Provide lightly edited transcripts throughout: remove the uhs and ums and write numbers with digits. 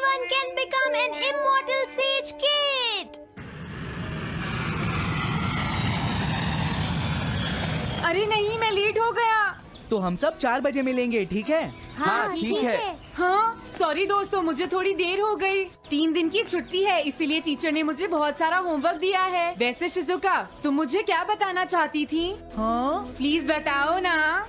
Anyone can become an immortal sage kid. अरे नहीं, मैं लेट हो गया। तो हम सब 4 बजे मिलेंगे, ठीक है? हाँ ठीक है। हाँ सॉरी दोस्तों, मुझे थोड़ी देर हो गई। 3 दिन की छुट्टी है, इसीलिए टीचर ने मुझे बहुत सारा होमवर्क दिया है। वैसे शिजुका, तुम मुझे क्या बताना चाहती थी? हाँ? प्लीज बताओ ना।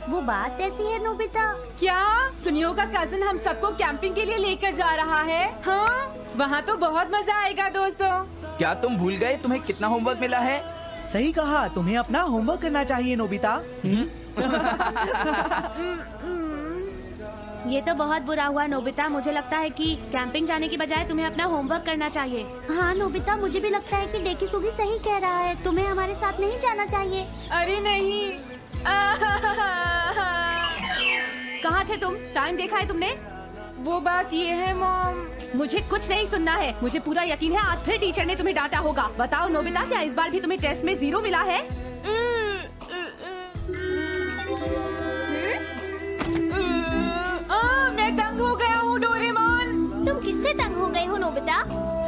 वो बात ऐसी है नोबिता। क्या सुनियो का कजिन हम सबको कैंपिंग के लिए लेकर जा रहा है? हाँ, वहाँ तो बहुत मजा आएगा दोस्तों। क्या तुम भूल गए तुम्हें कितना होमवर्क मिला है? सही कहा, तुम्हें अपना होमवर्क करना चाहिए नोबिता। ये तो बहुत बुरा हुआ नोबिता। मुझे लगता है कि कैंपिंग जाने की बजाय तुम्हें अपना होमवर्क करना चाहिए। हाँ नोबिता, मुझे भी लगता है कि डेकिसुगी सही कह रहा है। तुम्हें हमारे साथ नहीं जाना चाहिए। अरे नहीं। कहाँ थे तुम? टाइम देखा है तुमने? वो बात ये है मॉम। मुझे कुछ नहीं सुनना है। मुझे पूरा यकीन है आज फिर टीचर ने तुम्हें डांटा होगा। बताओ नोबिता, क्या इस बार भी तुम्हें टेस्ट में 0 मिला है? मैं तंग हो गया हूँ डोरेमोन। तुम किससे तंग हो गए हो नोबिता?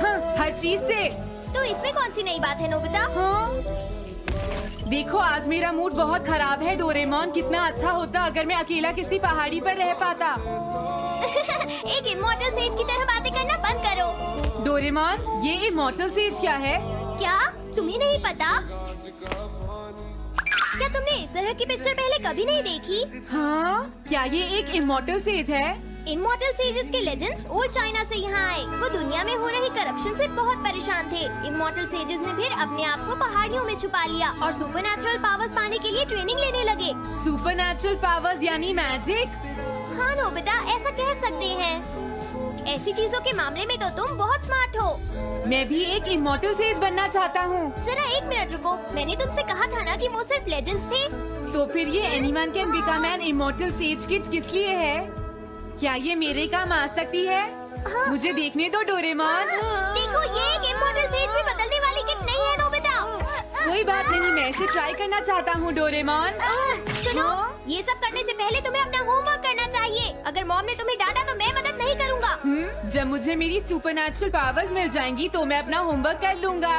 हाँ, हर चीज से। तो इसमें कौन सी नई बात है नोबिता? हाँ? देखो आज मेरा मूड बहुत खराब है डोरेमोन। कितना अच्छा होता अगर मैं अकेला किसी पहाड़ी पर रह पाता। एक इमॉर्टल सेज की तरह बातें करना बंद करो। डोरेमोन, ये इमॉर्टल सेज क्या है? क्या तुम्हें नहीं पता? क्या तुमने इस तरह की पिक्चर पहले कभी नहीं देखी? हाँ, क्या ये एक इमॉर्टल सेज है? इमॉर्टल सेजेस के लेजेंड्स ओल्ड चाइना से यहाँ आए। वो दुनिया में हो रही करप्शन से बहुत परेशान थे। इमॉर्टल सेजेस ने फिर अपने आप को पहाड़ियों में छुपा लिया और सुपरनैचुरल पावर्स पाने के लिए ट्रेनिंग लेने लगे। सुपरनैचुरल पावर्स यानी मैजिक? हाँ नोबिता, ऐसा कह सकते हैं। ऐसी चीजों के मामले में तो तुम बहुत स्मार्ट हो। मैं भी एक इमॉर्टल सेज बनना चाहता हूँ। जरा 1 मिनट रुको। मैंने तुमसे कहा था ना कि वो सिर्फ लेजेंड्स थे। तो फिर ये anyone can become an immortal says kid किस लिए है? क्या ये मेरे काम आ सकती है? हाँ। मुझे देखने दो डोरेमोन। देखो, ये एक इमॉर्टल सेज भी बदलने वाली किट नहीं है नोबिता। कोई बात नहीं, मैं इसे ट्राई करना चाहता हूँ डोरेमोन। सुनो, ये सब करने से पहले तुम्हें अपना होमवर्क करना चाहिए। अगर मॉम ने तुम्हें डांटा तो मैं मदद नहीं करूँगा। जब मुझे मेरी सुपरनैचुरल पावर्स मिल जाएंगी तो मैं अपना होमवर्क कर लूँगा।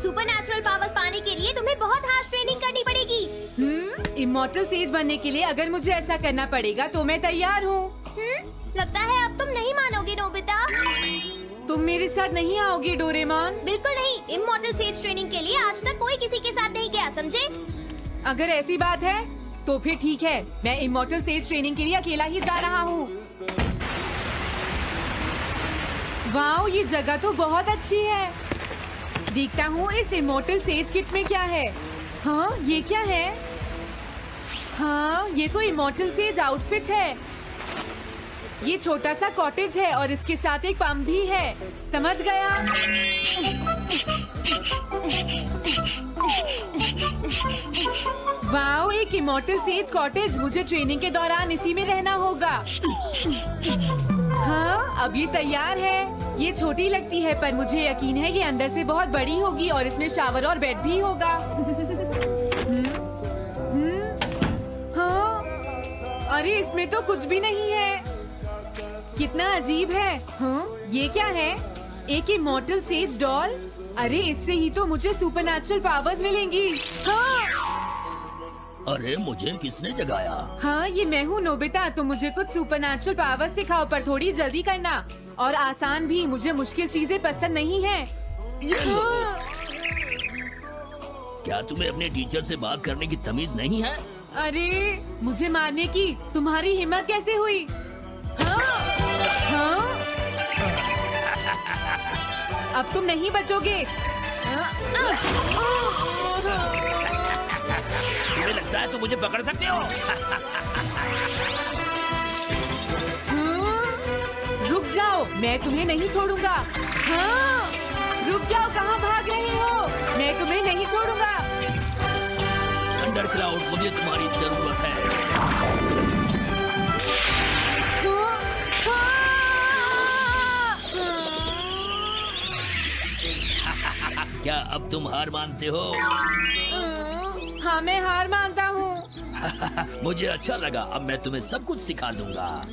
सुपरनैचुरल पावर्स पाने के लिए तुम्हें बहुत हार्श ट्रेनिंग करनी पड़ेगी। इमॉर्टल सेज बनने के लिए अगर मुझे ऐसा करना पड़ेगा तो मैं तैयार हूँ। लगता है अब तुम नहीं मानोगे नोबिता। तुम मेरे साथ नहीं आओगे डोरेमोन? बिल्कुल नहीं। इमॉर्टल सेज ट्रेनिंग के लिए आज तक कोई किसी के साथ नहीं गया, समझे? अगर ऐसी बात है तो फिर ठीक है, मैं इमॉर्टल सेज ट्रेनिंग के लिए अकेला ही जा रहा हूँ। वाओ, ये जगह तो बहुत अच्छी है। देखता हूँ इस इमॉर्टल सेज किट में क्या है। हाँ, ये क्या है? हाँ, ये तो इमॉर्टल सेज आउटफिट है। ये छोटा सा कॉटेज है और इसके साथ एक पंप भी है। समझ गया। वाओ, एक इमॉर्टल सेज कॉटेज। मुझे ट्रेनिंग के दौरान इसी में रहना होगा। हाँ, अब ये तैयार है। ये छोटी लगती है पर मुझे यकीन है ये अंदर से बहुत बड़ी होगी और इसमें शावर और बेड भी होगा। हाँ, अरे इसमें तो कुछ भी नहीं है। कितना अजीब है। हाँ, ये क्या है? एक इमॉर्टल सेज डॉल। अरे इससे ही तो मुझे सुपरनैचुरल पावर्स मिलेंगी। हाँ, अरे मुझे किसने जगाया? हाँ, ये मैं हूँ नोबिता। तो मुझे कुछ सुपरनैचुरल पावर्स सिखाओ, पर थोड़ी जल्दी करना और आसान भी। मुझे मुश्किल चीजें पसंद नहीं है। हाँ। क्या तुम्हें अपने टीचर से बात करने की तमीज नहीं है? अरे मुझे मारने की तुम्हारी हिम्मत कैसे हुई? हाँ, हाँ? अब तुम नहीं बचोगे। तुम्हें लगता है तुम मुझे पकड़ सकते हो? रुक जाओ, मैं तुम्हें नहीं छोड़ूंगा। हाँ, रुक जाओ, कहाँ भाग रहे हो? मैं तुम्हें नहीं छोड़ूंगा। थंडर क्लाउड, मुझे तुम्हारी जरूरत है। क्या अब तुम हार मानते हो? हाँ, मैं हार मानता हूँ। मुझे अच्छा लगा। अब मैं तुम्हें सब कुछ सिखा दूंगा।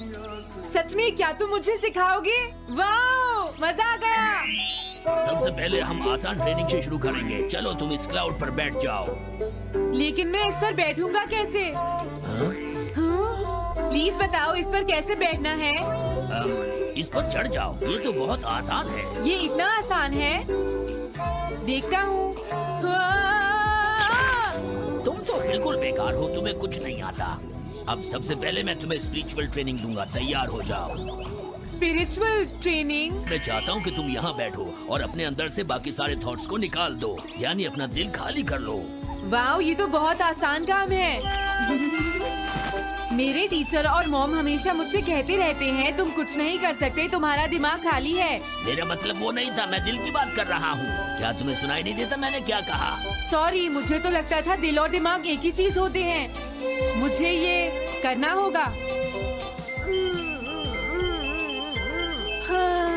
सच में क्या तुम मुझे सिखाओगे? वाह, मजा आ गया। सबसे पहले हम आसान ट्रेनिंग से शुरू करेंगे। चलो तुम इस क्लाउड पर बैठ जाओ। लेकिन मैं इस पर बैठूंगा कैसे? हाँ? प्लीज बताओ इस पर कैसे बैठना है? इस पर चढ़ जाओ। ये तो बहुत आसान है। ये इतना आसान है? देखता हूँ। तुम तो बिल्कुल बेकार हो, तुम्हें कुछ नहीं आता। अब सबसे पहले मैं तुम्हें स्पिरिचुअल ट्रेनिंग दूंगा। तैयार हो जाओ। Spiritual training? मैं चाहता हूँ कि तुम यहाँ बैठो और अपने अंदर से बाकी सारे थॉट्स को निकाल दो, यानी अपना दिल खाली कर लो। वाह, ये तो बहुत आसान काम है। मेरे टीचर और मॉम हमेशा मुझसे कहते रहते हैं तुम कुछ नहीं कर सकते, तुम्हारा दिमाग खाली है। मेरा मतलब वो नहीं था, मैं दिल की बात कर रहा हूँ। क्या तुम्हें सुनाई नहीं देता मैंने क्या कहा? सॉरी, मुझे तो लगता था दिल और दिमाग एक ही चीज होते हैं। मुझे ये करना होगा। हाँ।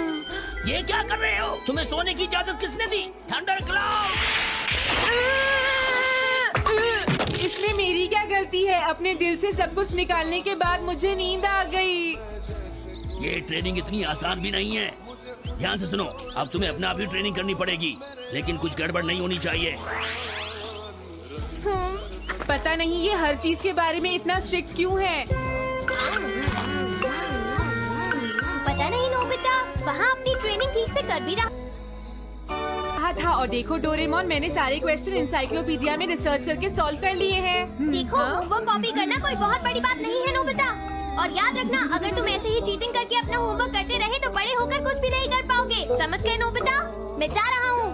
ये क्या कर रहे हो? तुम्हें सोने की इजाजत किसने दी? Thunder cloud! इसमें मेरी क्या गलती है? अपने दिल से सब कुछ निकालने के बाद मुझे नींद आ गई। ये ट्रेनिंग इतनी आसान भी नहीं है। ध्यान से सुनो, अब तुम्हें अपने आप ही ट्रेनिंग करनी पड़ेगी, लेकिन कुछ गड़बड़ नहीं होनी चाहिए। पता नहीं ये हर चीज के बारे में इतना स्ट्रिक्ट क्यों है। पता नहीं नोबिता, वहाँ अपनी ट्रेनिंग ठीक से कर भी रहा था। और देखो डोरेमोन, मैंने सारे क्वेश्चन इंसाइक्लोपीडिया में रिसर्च करके सॉल्व कर लिए हैं। देखो, होमवर्क कॉपी करना कोई बहुत बड़ी बात नहीं है नोबिता। और याद रखना, अगर तुम ऐसे ही चीटिंग करके अपना होमवर्क करते रहे तो बड़े होकर कुछ भी नहीं कर पाओगे। समझ गए नोबिता? मैं जा रहा हूँ।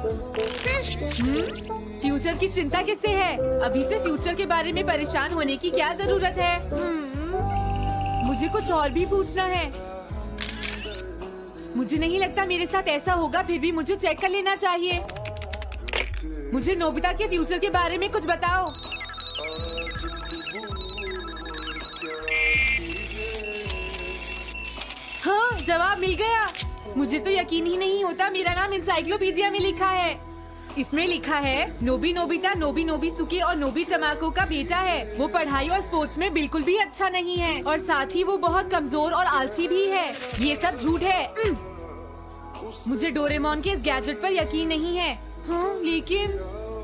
फ्यूचर की चिंता किससे है? अभी से फ्यूचर के बारे में परेशान होने की क्या जरूरत है? मुझे कुछ और भी पूछना है। मुझे नहीं लगता मेरे साथ ऐसा होगा, फिर भी मुझे चेक कर लेना चाहिए। मुझे नोबिता के फ्यूचर के बारे में कुछ बताओ। हाँ, जवाब मिल गया। मुझे तो यकीन ही नहीं होता, मेरा नाम इंसाइक्लोपीडिया में लिखा है। इसमें लिखा है नोबी नोबिता नोबी नोबिसुके और नोबी चमाको का बेटा है। वो पढ़ाई और स्पोर्ट्स में बिल्कुल भी अच्छा नहीं है और साथ ही वो बहुत कमजोर और आलसी भी है। ये सब झूठ है। मुझे डोरेमोन के इस गैजेट पर यकीन नहीं है। हाँ, लेकिन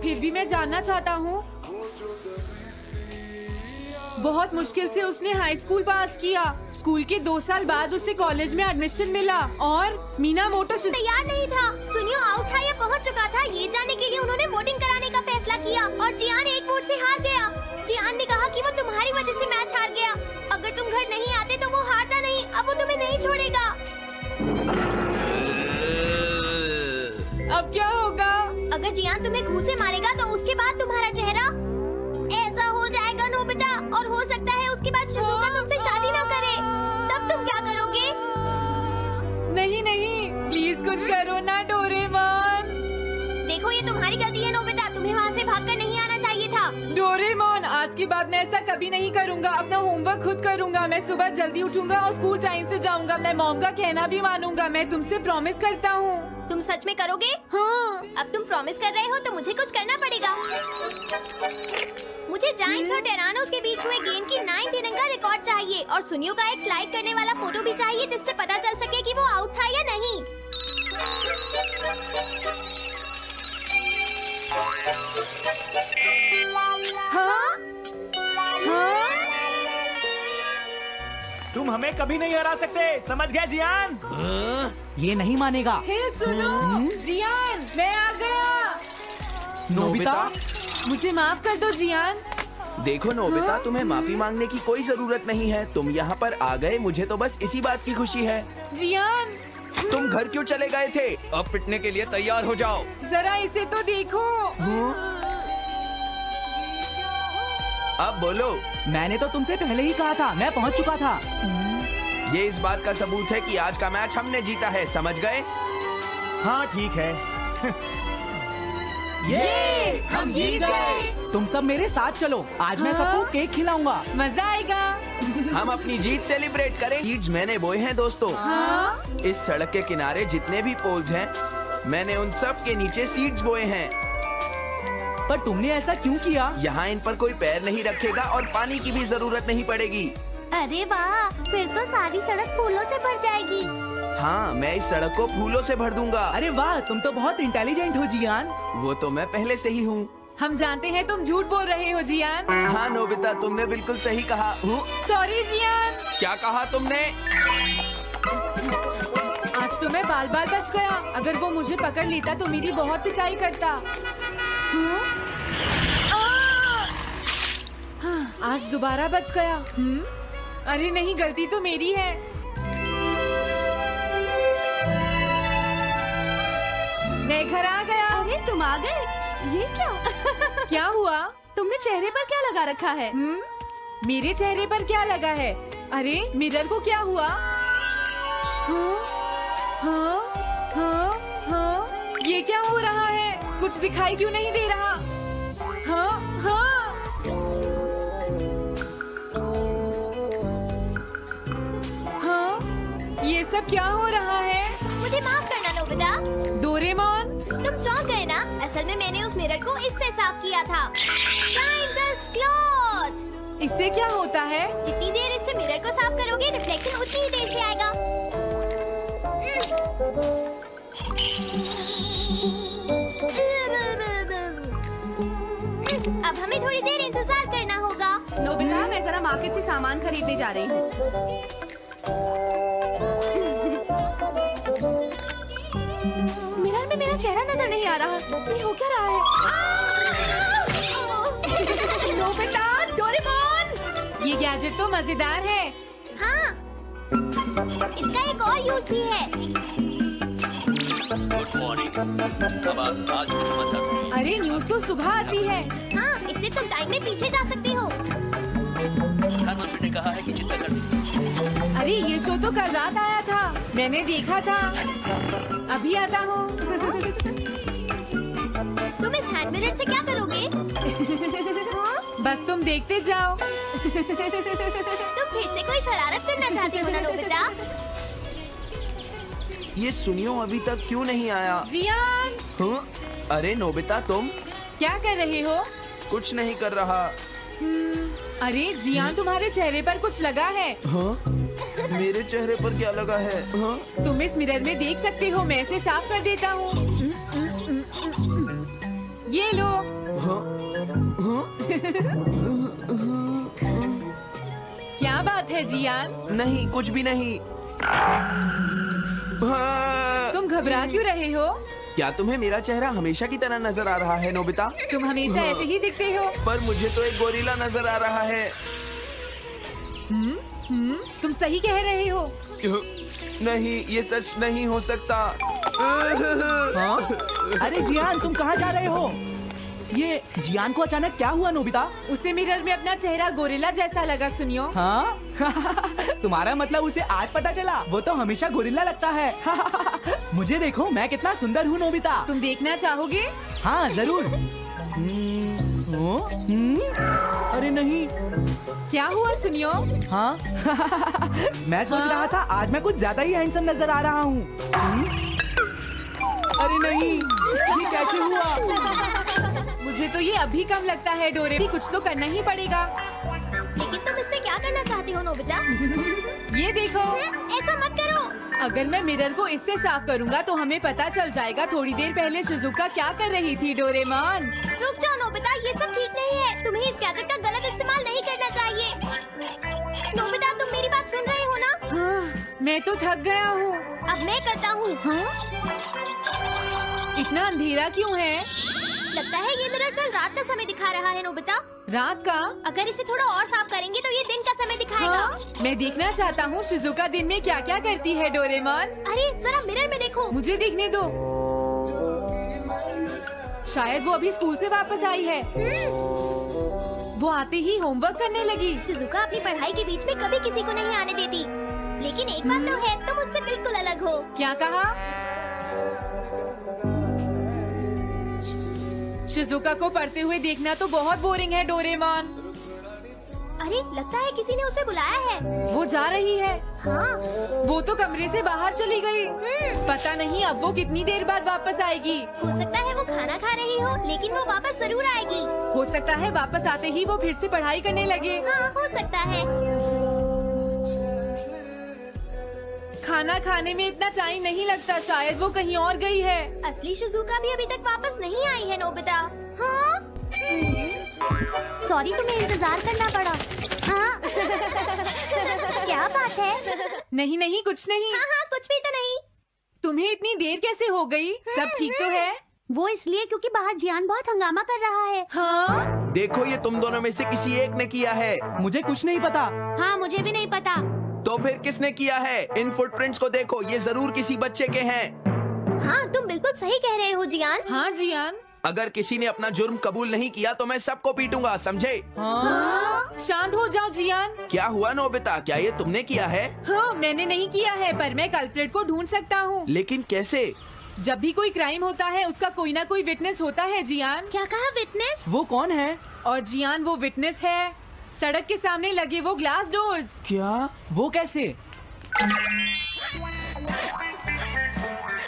फिर भी मैं जानना चाहता हूँ। बहुत मुश्किल से उसने हाई स्कूल पास किया। स्कूल के 2 साल बाद उसे कॉलेज में एडमिशन मिला और मीनामोटो तैयार नहीं था। सुनियो आउट था या पहुंच चुका था, ये जानने के लिए उन्होंने वोटिंग कराने का फैसला किया और जियान एक वोट से हार गया। जियान ने कहा कि वो तुम्हारी वजह से मैच हार गया। अगर तुम घर नहीं आते तो वो हारता नहीं। अब वो तुम्हें नहीं छोड़ेगा। अब क्या होगा? अगर जियान तुम्हें घूंसे मारेगा तो उसके बाद तुम्हारा चेहरा ऐसा हो जाएगा नोबिता, और हो सकता है उसके बाद शिज़ुका तुमसे शादी ना करे। तब तुम क्या करोगे? नहीं नहीं, प्लीज कुछ करो ना डोरेमोन। देखो, ये तुम्हारी गलती है नोबिता, तुम्हें वहाँ से भागकर नहीं आना चाहिए था। डोरेमोन, आज के बाद मैं ऐसा कभी नहीं करूँगा। अपना होमवर्क खुद करूँगा। मैं सुबह जल्दी उठूंगा और स्कूल टाइम से जाऊँगा। मैं मॉम का कहना भी मानूंगा। मैं तुमसे प्रॉमिस करता हूँ। तुम सच में करोगे? हाँ। अब तुम प्रॉमिस कर रहे हो तो मुझे कुछ करना पड़ेगा। मुझे जायंट्स और टेरानोस के बीच हुए गेम की 9th इनिंग का रिकॉर्ड चाहिए और सुनियो का एक स्लाइड करने वाला फोटो भी चाहिए जिससे पता चल सके कि वो आउट था या नहीं। हाँ? हाँ? तुम हमें कभी नहीं हरा सकते, समझ गए जियान? ये नहीं मानेगा। हे सुनो, जियान, मैं आ गया। नोबिता, मुझे माफ कर दो जियान। देखो नोबिता, तुम्हें माफी मांगने की कोई जरूरत नहीं है। तुम यहाँ पर आ गए, मुझे तो बस इसी बात की खुशी है। जियान, तुम घर क्यों चले गए थे? अब पिटने के लिए तैयार हो जाओ। जरा इसे तो देखो। अब बोलो। मैंने तो तुमसे पहले ही कहा था, मैं पहुंच चुका था। ये इस बात का सबूत है कि आज का मैच हमने जीता है, समझ गए? हाँ ठीक है। ये हम जीत गए। तुम सब मेरे साथ चलो, आज मैं सबको केक खिलाऊंगा। मजा आएगा। हम अपनी जीत सेलिब्रेट करें। सीड्स मैंने बोए हैं दोस्तों। हाँ? इस सड़क के किनारे जितने भी पोल्स हैं, मैंने उन सब के नीचे सीड्स बोए हैं। पर तुमने ऐसा क्यों किया? यहाँ इन पर कोई पैर नहीं रखेगा और पानी की भी जरूरत नहीं पड़ेगी। अरे वाह, फिर तो सारी सड़क फूलों से भर जाएगी। हाँ, मैं इस सड़क को फूलों से भर दूंगा। अरे वाह, तुम तो बहुत इंटेलिजेंट हो जियान। वो तो मैं पहले से ही हूँ। हम जानते हैं तुम झूठ बोल रहे हो जियान। हाँ नोबिता, तुमने बिल्कुल सही कहा। Sorry Gian. क्या कहा तुमने? आज तो मैं बाल बाल बच गया। अगर वो मुझे पकड़ लेता तो मेरी बहुत पिटाई करता। आज दोबारा बच गया। अरे नहीं, गलती तो मेरी है। मैं घर आ गया। अरे तुम आ गए, ये क्या? क्या हुआ? तुमने चेहरे पर क्या लगा रखा है? मेरे चेहरे पर क्या लगा है? अरे मिरर को क्या हुआ? हाँ, ये क्या हो रहा है? कुछ दिखाई क्यों नहीं दे रहा? ये सब क्या हो रहा है? मुझे माफ करना नोबिता। डोरेमोन, तुम चौंक गए ना? असल में मैंने उस मिरर को इससे साफ किया था। Time Dust Cloth। इससे क्या होता है? जितनी देर इससे मिरर को साफ करोगे, रिफ्लेक्शन उतनी ही देर से आएगा। अब हमें थोड़ी देर इंतजार करना होगा। नोबिता, मैं जरा मार्केट से सामान खरीदने जा रही हूँ। मिरर में मेरा चेहरा नजर नहीं आ रहा। ये हो क्या रहा है? Nobita, Doraemon. ये गैजेट तो मजेदार है। हाँ, इसका एक और यूज भी है। Good morning. अब आप आज के समाचार सुनिए। अरे न्यूज तो सुबह आती है। हाँ, इससे तुम टाइम में पीछे जा सकती हो। प्रधानमंत्री ने कहा है कि चिंता करनी। अरे ये शो तो कल रात आया था, मैंने देखा था। अभी आता हूँ। तुम इस हैंड मिरर से क्या करोगे? हाँ? बस तुम देखते जाओ। तुम फिर से कोई शरारत करना चाहती हो ना नोबिता? ये सुनियो, अभी तक क्यों नहीं आया? जियान, हाँ? अरे नोबिता, तुम क्या कर रहे हो? कुछ नहीं कर रहा। अरे जियान, तुम्हारे चेहरे पर कुछ लगा है। हाँ? मेरे चेहरे पर क्या लगा है? हाँ? तुम इस मिरर में देख सकते हो, मैं इसे साफ कर देता हूँ। ये लो। हाँ? हाँ? क्या बात है जियान? नहीं, कुछ भी नहीं। हाँ? तुम घबरा क्यों रहे हो? क्या तुम्हें मेरा चेहरा हमेशा की तरह नजर आ रहा है नोबिता? तुम हमेशा ऐसे ही दिखते हो। पर मुझे तो एक गोरिल्ला नजर आ रहा है। तुम सही कह रहे हो। नहीं, ये सच नहीं हो सकता। हाँ? अरे जियान, तुम कहाँ जा रहे हो? ये जियान को अचानक क्या हुआ नोबिता? उसे मिरर में अपना चेहरा गोरिल्ला जैसा लगा। सुनियो। हाँ? तुम्हारा मतलब उसे आज पता चला? वो तो हमेशा गोरिल्ला लगता है। मुझे देखो, मैं कितना सुंदर हूँ नोबिता। तुम देखना चाहोगे? हाँ जरूर। अरे नहीं। क्या हुआ सुनियो? हाँ? मैं सोच रहा था आज मैं कुछ ज्यादा ही हैंडसम नजर आ रहा हूँ। अरे नहीं, ये कैसे हुआ? मुझे तो ये अभी कम लगता है डोरे। कुछ तो करना ही पड़ेगा। लेकिन तुम इससे क्या करना चाहती हो नोबिता? ये देखो। ऐसा मत करो। अगर मैं मिरर को इससे साफ करूंगा तो हमें पता चल जाएगा थोड़ी देर पहले शिजुका क्या कर रही थी। डोरेमोन, रुक जाओ नोबिता, ये सब ठीक नहीं है। तुम्हें इस गैजेट का गलत इस्तेमाल नहीं करना चाहिए। नोबिता, तुम मेरी बात सुन रहे हो ना? मैं तो थक गया हूँ। अब मैं करता हूँ। इतना अंधेरा क्यों है? लगता है ये मिरर कल रात का समय दिखा रहा है नोबिता। रात का? अगर इसे थोड़ा और साफ करेंगे तो ये दिन का समय दिखाएगा। मैं देखना चाहता हूँ शिजुका दिन में क्या क्या करती है। डोरेमोन, अरे जरा मिरर में देखो। मुझे देखने दो। शायद वो अभी स्कूल से वापस आई है। वो आते ही होमवर्क करने लगी। शिजुका अपनी पढ़ाई के बीच में कभी किसी को नहीं आने देती। लेकिन एक बात तो है, तुम उससे बिल्कुल अलग हो। क्या कहा? शिजुका को पढ़ते हुए देखना तो बहुत बोरिंग है डोरेमोन। अरे लगता है किसी ने उसे बुलाया है। वो जा रही है। हाँ। वो तो कमरे से बाहर चली गई। पता नहीं अब वो कितनी देर बाद वापस आएगी। हो सकता है वो खाना खा रही हो, लेकिन वो वापस जरूर आएगी। हो सकता है वापस आते ही वो फिर से पढ़ाई करने लगे। हाँ, हो सकता है। खाना खाने में इतना टाइम नहीं लगता, शायद वो कहीं और गई है। असली शिजुका भी अभी तक वापस नहीं आई है नोबिता। हाँ? सॉरी, तुम्हें इंतजार करना पड़ा। हाँ? क्या बात है? नहीं नहीं कुछ नहीं। हाँ हाँ, कुछ भी तो नहीं। तुम्हें इतनी देर कैसे हो गई? सब ठीक तो है? वो इसलिए क्योंकि बाहर जियान बहुत हंगामा कर रहा है। हाँ? देखो ये तुम दोनों में से किसी एक ने किया है। मुझे कुछ नहीं पता। हाँ, मुझे भी नहीं पता। तो फिर किसने किया है? इन फुटप्रिंट्स को देखो, ये जरूर किसी बच्चे के हैं। हाँ, तुम बिल्कुल सही कह रहे हो जियान। हाँ जियान। अगर किसी ने अपना जुर्म कबूल नहीं किया तो मैं सबको पीटूंगा, समझे? हाँ? शांत हो जाओ जियान। क्या हुआ नोबिता, क्या ये तुमने किया है? हाँ, मैंने नहीं किया है, पर मैं कल्प्रिट को ढूंढ सकता हूँ। लेकिन कैसे? जब भी कोई क्राइम होता है उसका कोई ना कोई विटनेस होता है जियान। क्या कहा विटनेस? वो कौन है? और जियान वो विटनेस है। सड़क के सामने लगे वो ग्लास डोर्स। क्या? वो कैसे?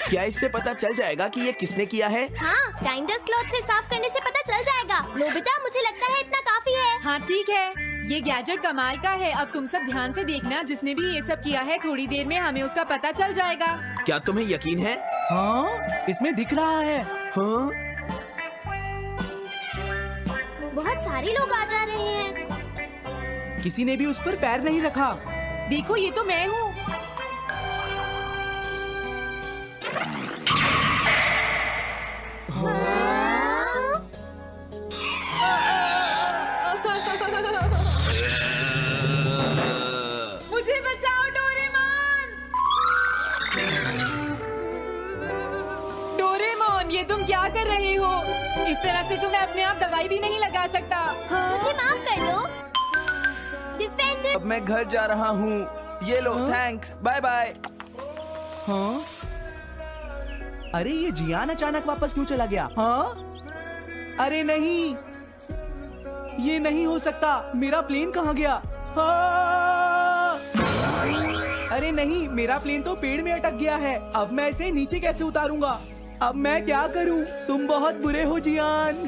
क्या इससे पता चल जाएगा कि ये किसने किया है? हाँ, टाइम डस्ट क्लॉथ से साफ करने से पता चल जाएगा। नोबिता, मुझे लगता है इतना काफी है। हाँ ठीक है, ये गैजेट कमाल का है। अब तुम सब ध्यान से देखना, जिसने भी ये सब किया है थोड़ी देर में हमें उसका पता चल जाएगा। क्या तुम्हें यकीन है? हाँ, इसमें दिख रहा है। हाँ? बहुत सारे लोग आ जा रहे हैं। किसी ने भी उस पर पैर नहीं रखा। देखो ये तो मैं हूँ। मुझे बचाओ डोरेमोन। डोरेमोन, ये तुम क्या कर रहे हो? इस तरह से तुम्हें अपने आप दवाई भी नहीं लगा सकता। मुझे माफ कर दो। डिफेंडर। अब मैं घर जा रहा हूँ। ये लो, थैंक्स, बाय बाय। हाँ? अरे ये जियान अचानक वापस क्यों चला गया? हाँ? अरे नहीं, ये नहीं हो सकता। मेरा प्लेन कहाँ गया? हाँ! अरे नहीं, मेरा प्लेन तो पेड़ में अटक गया है। अब मैं इसे नीचे कैसे उतारूंगा? अब मैं क्या करूं? तुम बहुत बुरे हो जियान।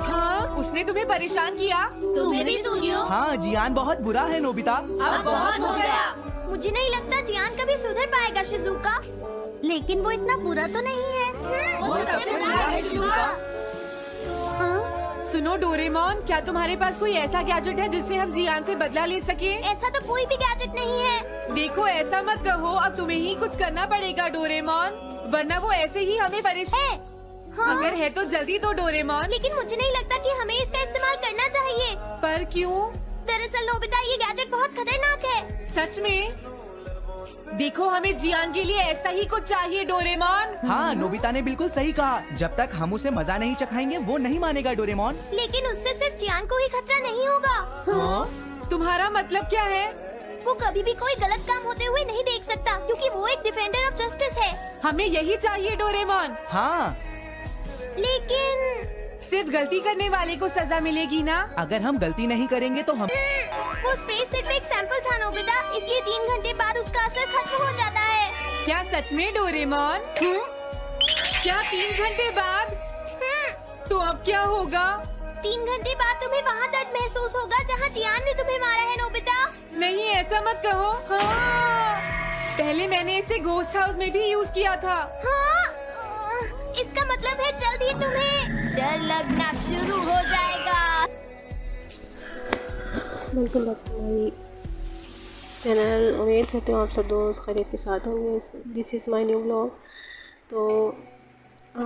हाँ, उसने तुम्हें परेशान किया? तुम्हें भी सुनियो। हाँ, जियान बहुत बुरा है नोबिता। अब बहुत हो गया। मुझे नहीं लगता जियान कभी सुधर पाएगा शिजुका। लेकिन वो इतना बुरा तो नहीं है। वो सबसे बुरा है शिजुका। हाँ? सुनो डोरेमोन, क्या तुम्हारे पास कोई ऐसा गैजेट है जिससे हम जियान से बदला ले सके? ऐसा तो कोई भी गैजेट नहीं है। देखो ऐसा मत कहो, अब तुम्हें ही कुछ करना पड़ेगा डोरेमोन, वरना वो ऐसे ही हमें परेशान। हाँ? अगर है तो जल्दी दो डोरेमोन। लेकिन मुझे नहीं लगता कि हमें इसका इस्तेमाल करना चाहिए। पर क्यों? दरअसल नोबिता, ये गैजेट बहुत खतरनाक है। सच में? देखो हमें जियान के लिए ऐसा ही कुछ चाहिए डोरेमोन। हाँ, नोबिता ने बिल्कुल सही कहा। जब तक हम उसे मजा नहीं चखाएंगे वो नहीं मानेगा डोरेमोन। लेकिन उससे सिर्फ जियान को ही खतरा नहीं होगा। हाँ? तुम्हारा मतलब क्या है? वो कभी भी कोई गलत काम होते हुए नहीं देख सकता, क्योंकि वो एक डिफेंडर ऑफ जस्टिस है। हमें यही चाहिए डोरेमोन। हाँ, लेकिन सिर्फ गलती करने वाले को सजा मिलेगी ना? अगर हम गलती नहीं करेंगे तो हम। वो स्प्रे सिर्फ एक सैंपल था नोबिता, इसलिए 3 घंटे बाद उसका असर खत्म हो जाता है। क्या सच में डोरेमोन? क्या 3 घंटे बाद? तो अब क्या होगा? 3 घंटे बाद तुम्हें वहाँ दर्द महसूस होगा जहाँ जियान ने तुम्हें मारा है नोबिता। नहीं ऐसा मत कहो। हाँ, पहले मैंने इसे घोस्ट हाउस में भी यूज किया था। हाँ? इसका मतलब है जल्द ही तुम्हें डर लगना शुरू हो जाएगा। बिल्कुल हमारी चैनल, उम्मीद करती हूँ आप सब दोस्त खैरियत के साथ होंगे। This is my new vlog. तो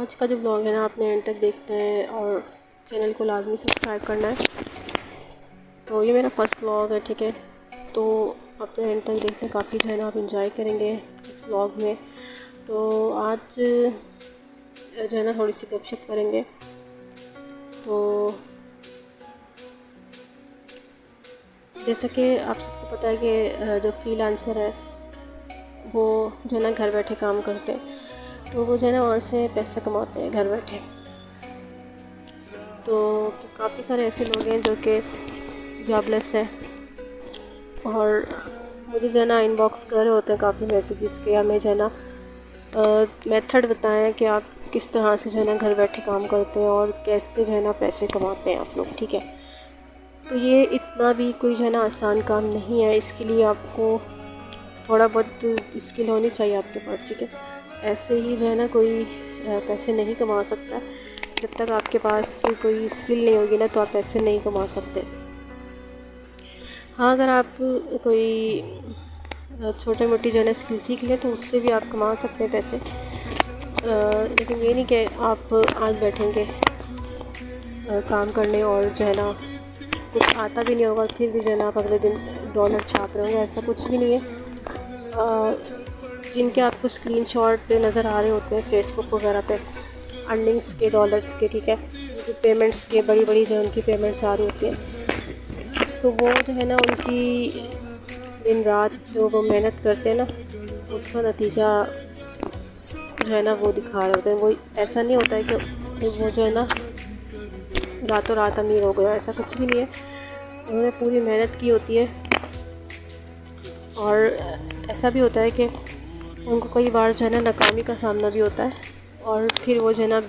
आज का जो व्लॉग है ना, आपने एंड तक देखना है और चैनल को लाजमी सब्सक्राइब करना है। तो ये मेरा फर्स्ट व्लॉग है, ठीक है। तो आपने एंड तक देखना, काफ़ी जो है ना आप इंजॉय करेंगे इस व्लॉग में। तो आज जो है ना थोड़ी सी गपशप करेंगे। तो जैसा कि आप सबको पता है कि जो फ्रीलांसर है वो जो है ना घर बैठे काम करते हैं, तो वो जो है ना वहाँ से पैसा कमाते हैं घर बैठे। तो काफ़ी सारे ऐसे लोग हैं जो कि जॉबलेस है। और मुझे जो है ना इनबॉक्स कर रहे होते हैं काफ़ी मैसेजेस के, हमें जो है ना मेथड बताएं कि आप किस तरह से जो है ना घर बैठे काम करते हैं और कैसे जो है ना पैसे कमाते हैं आप लोग, ठीक है। तो ये इतना भी कोई जो है ना आसान काम नहीं है, इसके लिए आपको थोड़ा बहुत स्किल होनी चाहिए आपके पास, ठीक है। ऐसे ही जो है ना कोई पैसे नहीं कमा सकता, जब तक आपके पास कोई स्किल नहीं होगी ना तो आप पैसे नहीं कमा सकते। हाँ, अगर आप कोई छोटे मोटी जो है ना स्किल सीख लें तो उससे भी आप कमा सकते हैं पैसे, लेकिन ये नहीं कि आप आज बैठेंगे काम करने और जो है ना कुछ आता भी नहीं होगा फिर भी जो है ना आप अगले दिन डॉलर छाप रहे होंगे, ऐसा कुछ भी नहीं है। जिनके आपको स्क्रीनशॉट नज़र आ रहे होते हैं फेसबुक वगैरह पे अर्निंग्स के, डॉलर्स के, ठीक है, उनकी पेमेंट्स के, बड़ी बड़ी जो उनकी पेमेंट्स आ रही होती हैं, तो वो जो है ना उनकी दिन रात जो वो मेहनत करते हैं ना उसका नतीजा जो है ना वो दिखा रहे होते हैं। वो ऐसा नहीं होता है कि वो जो है ना रातों रात अमीर हो गया, ऐसा कुछ भी नहीं है। उन्होंने पूरी मेहनत की होती है और ऐसा भी होता है कि उनको कई बार जो है ना नाकामी का सामना भी होता है और फिर वो जो है ना